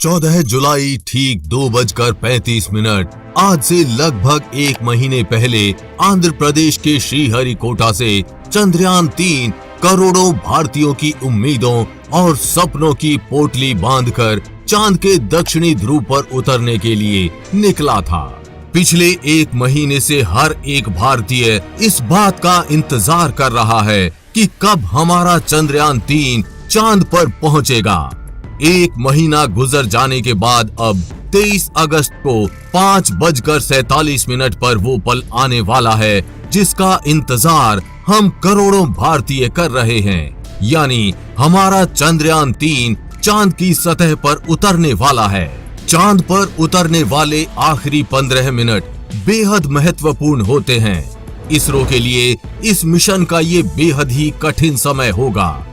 14 जुलाई ठीक 2:35 आज से लगभग एक महीने पहले आंध्र प्रदेश के श्रीहरिकोटा से चंद्रयान-3 करोड़ों भारतीयों की उम्मीदों और सपनों की पोटली बांधकर चांद के दक्षिणी ध्रुव पर उतरने के लिए निकला था। पिछले एक महीने से हर एक भारतीय इस बात का इंतजार कर रहा है कि कब हमारा चंद्रयान-3 चांद पर पहुंचेगा। एक महीना गुजर जाने के बाद अब 23 अगस्त को 5:47 पर वो पल आने वाला है जिसका इंतजार हम करोड़ों भारतीय कर रहे हैं। यानी हमारा चंद्रयान-3 चांद की सतह पर उतरने वाला है। चांद पर उतरने वाले आखिरी 15 मिनट बेहद महत्वपूर्ण होते हैं। इसरो के लिए इस मिशन का ये बेहद ही कठिन समय होगा।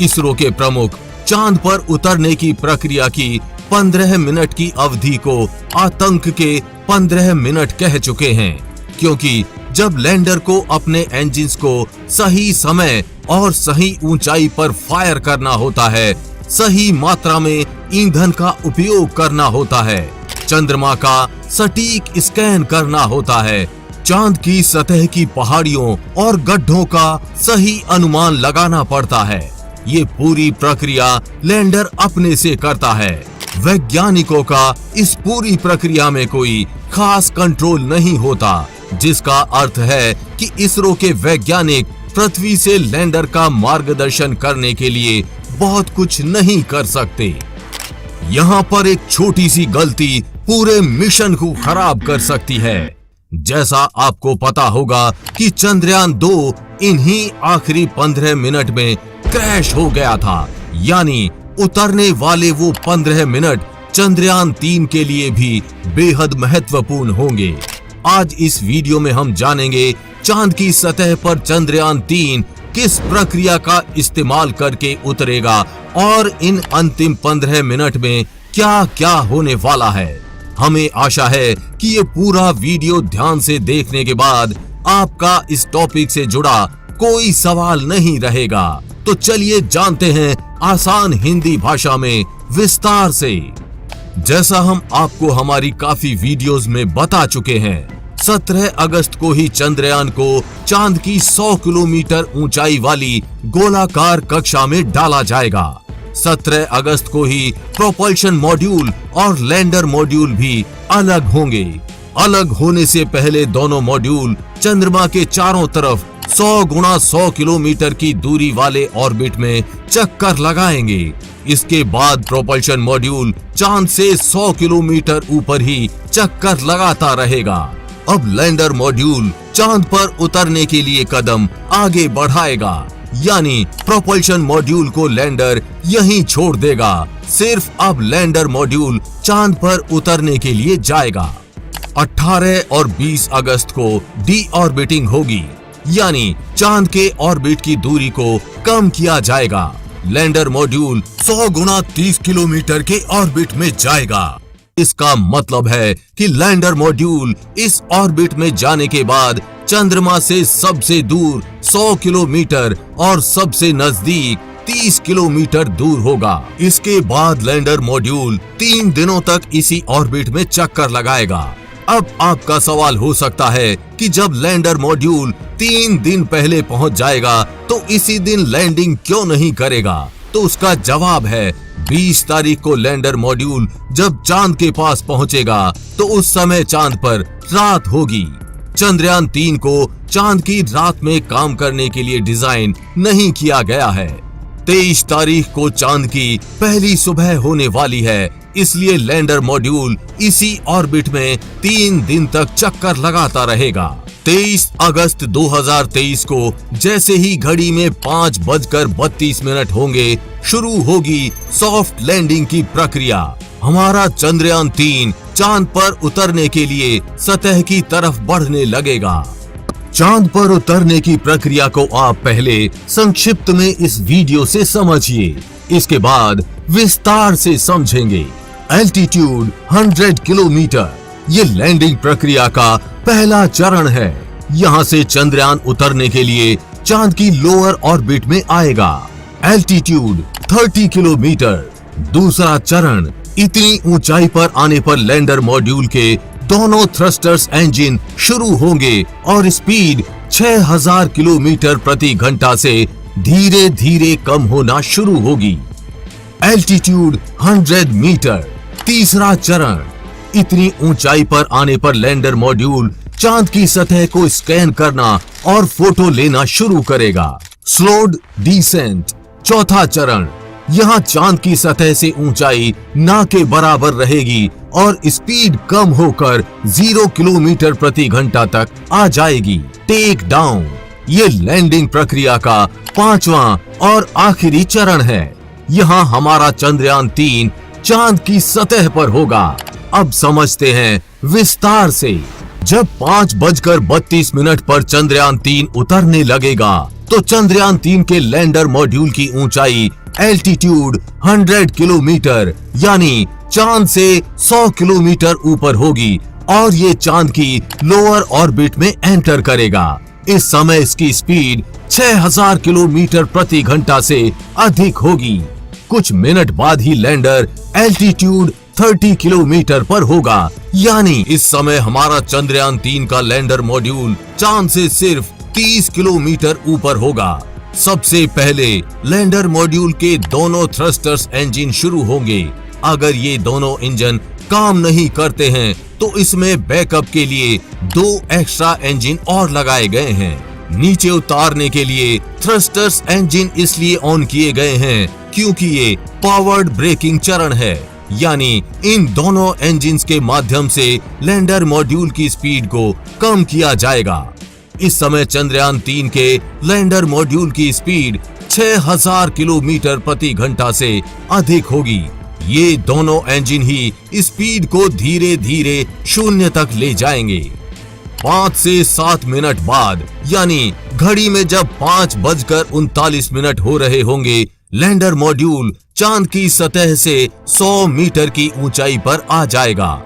इसरो के प्रमुख चांद पर उतरने की प्रक्रिया की 15 मिनट की अवधि को आतंक के 15 मिनट कह चुके हैं, क्योंकि जब लैंडर को अपने इंजन्स को सही समय और सही ऊंचाई पर फायर करना होता है, सही मात्रा में ईंधन का उपयोग करना होता है, चंद्रमा का सटीक स्कैन करना होता है, चांद की सतह की पहाड़ियों और गड्ढों का सही अनुमान लगाना पड़ता है। ये पूरी प्रक्रिया लैंडर अपने से करता है। वैज्ञानिकों का इस पूरी प्रक्रिया में कोई खास कंट्रोल नहीं होता, जिसका अर्थ है कि इसरो के वैज्ञानिक पृथ्वी से लैंडर का मार्गदर्शन करने के लिए बहुत कुछ नहीं कर सकते। यहाँ पर एक छोटी सी गलती पूरे मिशन को खराब कर सकती है। जैसा आपको पता होगा कि चंद्रयान-2 इन्हीं आखिरी 15 मिनट में क्रैश हो गया था, यानी उतरने वाले वो 15 मिनट चंद्रयान-3 के लिए भी बेहद महत्वपूर्ण होंगे। आज इस वीडियो में हम जानेंगे चांद की सतह पर चंद्रयान-3 किस प्रक्रिया का इस्तेमाल करके उतरेगा और इन अंतिम 15 मिनट में क्या क्या होने वाला है। हमें आशा है कि ये पूरा वीडियो ध्यान से देखने के बाद आपका इस टॉपिक से जुड़ा कोई सवाल नहीं रहेगा। तो चलिए जानते हैं आसान हिंदी भाषा में विस्तार से। जैसा हम आपको हमारी काफी वीडियोस में बता चुके हैं, 17 अगस्त को ही चंद्रयान को चांद की 100 किलोमीटर ऊंचाई वाली गोलाकार कक्षा में डाला जाएगा। 17 अगस्त को ही प्रोपल्शन मॉड्यूल और लैंडर मॉड्यूल भी अलग होंगे। अलग होने से पहले दोनों मॉड्यूल चंद्रमा के चारों तरफ 100 गुणा 100 किलोमीटर की दूरी वाले ऑर्बिट में चक्कर लगाएंगे। इसके बाद प्रोपल्शन मॉड्यूल चांद से 100 किलोमीटर ऊपर ही चक्कर लगाता रहेगा। अब लैंडर मॉड्यूल चांद पर उतरने के लिए कदम आगे बढ़ाएगा, यानी प्रोपल्शन मॉड्यूल को लैंडर यहीं छोड़ देगा। सिर्फ अब लैंडर मॉड्यूल चांद पर उतरने के लिए जाएगा। 18 और 20 अगस्त को डी ऑर्बिटिंग होगी, यानी चांद के ऑर्बिट की दूरी को कम किया जाएगा। लैंडर मॉड्यूल 100 गुणा 30 किलोमीटर के ऑर्बिट में जाएगा। इसका मतलब है कि लैंडर मॉड्यूल इस ऑर्बिट में जाने के बाद चंद्रमा से सबसे दूर 100 किलोमीटर और सबसे नजदीक 30 किलोमीटर दूर होगा। इसके बाद लैंडर मॉड्यूल 3 दिनों तक इसी ऑर्बिट में चक्कर लगाएगा। अब आपका सवाल हो सकता है कि जब लैंडर मॉड्यूल 3 दिन पहले पहुंच जाएगा तो इसी दिन लैंडिंग क्यों नहीं करेगा? तो उसका जवाब है 20 तारीख को लैंडर मॉड्यूल जब चांद के पास पहुंचेगा तो उस समय चांद पर रात होगी। चंद्रयान-3 को चांद की रात में काम करने के लिए डिजाइन नहीं किया गया है। 23 तारीख को चांद की पहली सुबह होने वाली है, इसलिए लैंडर मॉड्यूल इसी ऑर्बिट में 3 दिन तक चक्कर लगाता रहेगा। 23 अगस्त 2023 को जैसे ही घड़ी में 5:32 होंगे, शुरू होगी सॉफ्ट लैंडिंग की प्रक्रिया। हमारा चंद्रयान-3 चांद पर उतरने के लिए सतह की तरफ बढ़ने लगेगा। चांद पर उतरने की प्रक्रिया को आप पहले संक्षिप्त में इस वीडियो से समझिए, इसके बाद विस्तार से समझेंगे। एल्टीट्यूड 100 किलोमीटर ये लैंडिंग प्रक्रिया का पहला चरण है। यहाँ से चंद्रयान उतरने के लिए चांद की लोअर ऑर्बिट में आएगा। Altitude 30 kilometre. दूसरा चरण इतनी ऊंचाई पर आने पर लैंडर मॉड्यूल के दोनों थ्रस्टर्स इंजन शुरू होंगे और स्पीड 6000 किलोमीटर प्रति घंटा से धीरे धीरे कम होना शुरू होगी। Altitude 100 metre. तीसरा चरण। इतनी ऊंचाई पर आने पर लैंडर मॉड्यूल चांद की सतह को स्कैन करना और फोटो लेना शुरू करेगा। Slowed descent. चौथा चरण। यहाँ चांद की सतह से ऊंचाई ना के बराबर रहेगी और स्पीड कम होकर 0 किलोमीटर प्रति घंटा तक आ जाएगी। Take down. ये लैंडिंग प्रक्रिया का 5वां और आखिरी चरण है। यहाँ हमारा चंद्रयान 3 चांद की सतह पर होगा। अब समझते हैं विस्तार से। जब 5:32 पर चंद्रयान 3 उतरने लगेगा तो चंद्रयान 3 के लैंडर मॉड्यूल की ऊंचाई एल्टीट्यूड 100 किलोमीटर यानी चांद से 100 किलोमीटर ऊपर होगी और ये चांद की लोअर ऑर्बिट में एंटर करेगा। इस समय इसकी स्पीड 6000 किलोमीटर प्रति घंटा से अधिक होगी। कुछ मिनट बाद ही लैंडर एल्टीट्यूड 30 किलोमीटर पर होगा, यानी इस समय हमारा चंद्रयान 3 का लैंडर मॉड्यूल चांद से सिर्फ 30 किलोमीटर ऊपर होगा। सबसे पहले लैंडर मॉड्यूल के दोनों थ्रस्टर्स इंजन शुरू होंगे। अगर ये दोनों इंजन काम नहीं करते हैं तो इसमें बैकअप के लिए 2 एक्स्ट्रा इंजन और लगाए गए हैं। नीचे उतारने के लिए थ्रस्टर्स इंजन इसलिए ऑन किए गए हैं क्योंकि ये पावर्ड ब्रेकिंग चरण है, यानी इन दोनों इंजन्स के माध्यम से लैंडर मॉड्यूल की स्पीड को कम किया जाएगा। इस समय चंद्रयान 3 के लैंडर मॉड्यूल की स्पीड 6000 किलोमीटर प्रति घंटा से अधिक होगी। ये दोनों इंजन ही स्पीड को धीरे धीरे 0 तक ले जाएंगे। 5 से 7 मिनट बाद यानी घड़ी में जब 5:39 हो रहे होंगे, लैंडर मॉड्यूल चांद की सतह से 100 मीटर की ऊंचाई पर आ जाएगा।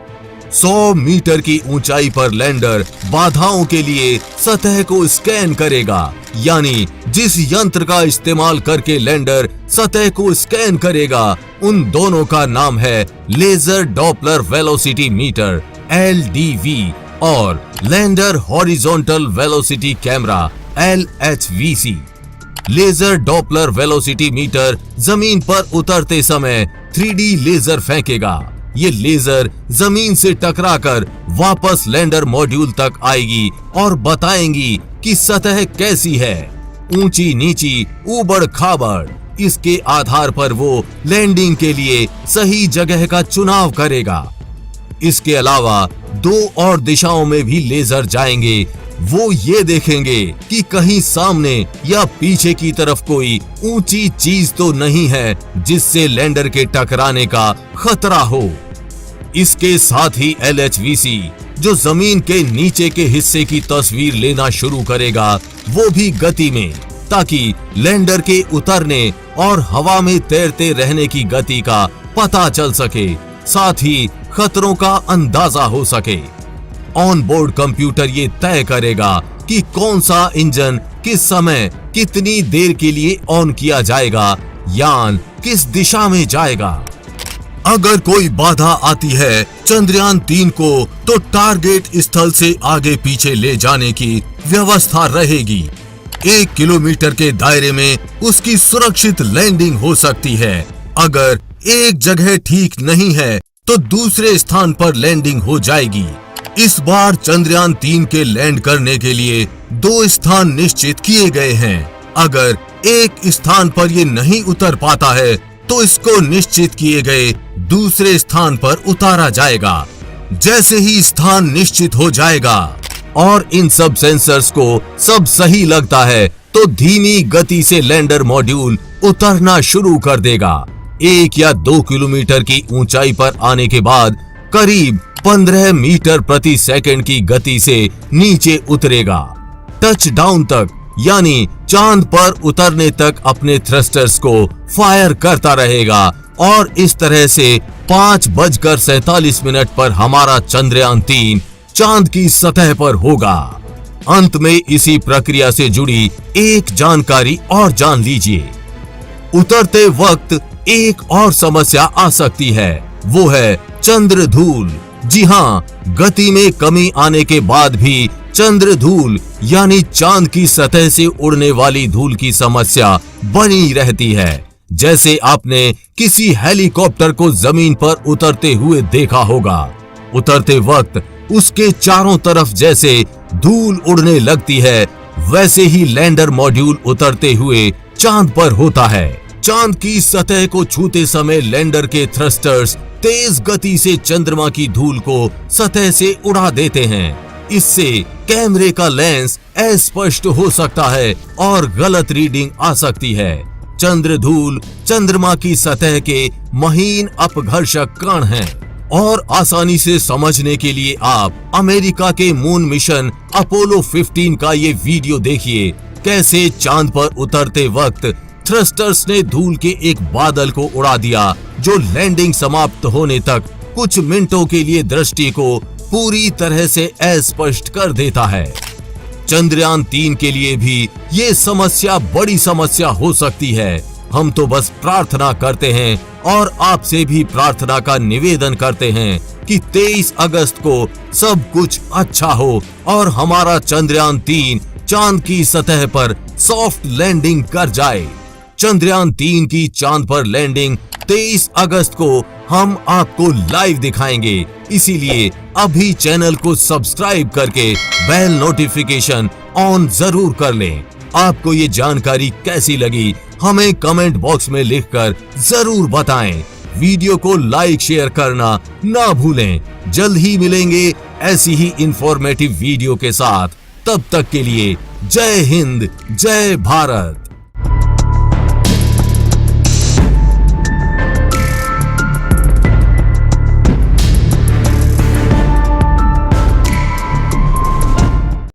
100 मीटर की ऊंचाई पर लैंडर बाधाओं के लिए सतह को स्कैन करेगा, यानी जिस यंत्र का इस्तेमाल करके लैंडर सतह को स्कैन करेगा उन दोनों का नाम है laser Doppler velocity meter LDV और lander horizontal velocity camera LHVC। Laser Doppler velocity meter जमीन पर उतरते समय 3D लेजर फेंकेगा। ये लेजर जमीन से टकराकर वापस लैंडर मॉड्यूल तक आएगी और बताएंगी कि सतह कैसी है, ऊंची नीची ऊबड़ खाबड़। इसके आधार पर वो लैंडिंग के लिए सही जगह का चुनाव करेगा। इसके अलावा 2 और दिशाओं में भी लेजर जाएंगे। वो ये देखेंगे कि कहीं सामने या पीछे की तरफ कोई ऊंची चीज तो नहीं है जिससे लैंडर के टकराने का खतरा हो। इसके साथ ही LHVC जो जमीन के नीचे के हिस्से की तस्वीर लेना शुरू करेगा, वो भी गति में, ताकि लैंडर के उतरने और हवा में तैरते रहने की गति का पता चल सके, साथ ही खतरों का अंदाजा हो सके। ऑन बोर्ड कंप्यूटर ये तय करेगा कि कौन सा इंजन किस समय कितनी देर के लिए ऑन किया जाएगा, यान किस दिशा में जाएगा। अगर कोई बाधा आती है चंद्रयान 3 को तो टारगेट स्थल से आगे पीछे ले जाने की व्यवस्था रहेगी। 1 किलोमीटर के दायरे में उसकी सुरक्षित लैंडिंग हो सकती है। अगर एक जगह ठीक नहीं है तो दूसरे स्थान पर लैंडिंग हो जाएगी। इस बार चंद्रयान 3 के लैंड करने के लिए 2 स्थान निश्चित किए गए हैं। अगर एक स्थान पर ये नहीं उतर पाता है तो इसको निश्चित किए गए दूसरे स्थान पर उतारा जाएगा। जैसे ही स्थान निश्चित हो जाएगा और इन सब सेंसर्स को सब सही लगता है तो धीमी गति से लैंडर मॉड्यूल उतरना शुरू कर देगा। 1 या 2 किलोमीटर की ऊंचाई पर आने के बाद करीब 15 मीटर प्रति सेकंड की गति से नीचे उतरेगा। टच डाउन तक यानी चांद पर उतरने तक अपने थ्रस्टर्स को फायर करता रहेगा और इस तरह से 5:47 पर हमारा चंद्रयान 3 चांद की सतह पर होगा। अंत में इसी प्रक्रिया से जुड़ी एक जानकारी और जान लीजिए। उतरते वक्त एक और समस्या आ सकती है। वो है चंद्रधूल। जी हाँ, गति में कमी आने के बाद भी चंद्रधूल यानी चांद की सतह से उड़ने वाली धूल की समस्या बनी रहती है। जैसे आपने किसी हेलीकॉप्टर को जमीन पर उतरते हुए देखा होगा, उतरते वक्त उसके चारों तरफ जैसे धूल उड़ने लगती है, वैसे ही लैंडर मॉड्यूल उतरते हुए चांद पर होता है। चांद की सतह को छूते समय लैंडर के थ्रस्टर्स तेज गति से चंद्रमा की धूल को सतह से उड़ा देते हैं। इससे कैमरे का लेंस अस्पष्ट हो सकता है और गलत रीडिंग आ सकती है। चंद्रधूल चंद्रमा की सतह के महीन अपघर्षक कण हैं और आसानी से समझने के लिए आप अमेरिका के मून मिशन अपोलो 15 का ये वीडियो देखिए, कैसे चांद पर उतरते वक्त थ्रस्टर्स ने धूल के एक बादल को उड़ा दिया, जो लैंडिंग समाप्त होने तक कुछ मिनटों के लिए दृष्टि को पूरी तरह से अस्पष्ट कर देता है। चंद्रयान 3 के लिए भी ये समस्या बड़ी समस्या हो सकती है। हम तो बस प्रार्थना करते हैं और आपसे भी प्रार्थना का निवेदन करते हैं कि 23 अगस्त को सब कुछ अच्छा हो और हमारा चंद्रयान 3 चांद की सतह पर सॉफ्ट लैंडिंग कर जाए। चंद्रयान 3 की चांद पर लैंडिंग 23 अगस्त को हम आपको लाइव दिखाएंगे। इसीलिए अभी चैनल को सब्सक्राइब करके बेल नोटिफिकेशन ऑन जरूर कर लें। आपको ये जानकारी कैसी लगी हमें कमेंट बॉक्स में लिखकर जरूर बताएं। वीडियो को लाइक शेयर करना ना भूलें। जल्द ही मिलेंगे ऐसी ही इंफॉर्मेटिव वीडियो के साथ। तब तक के लिए जय हिंद, जय भारत।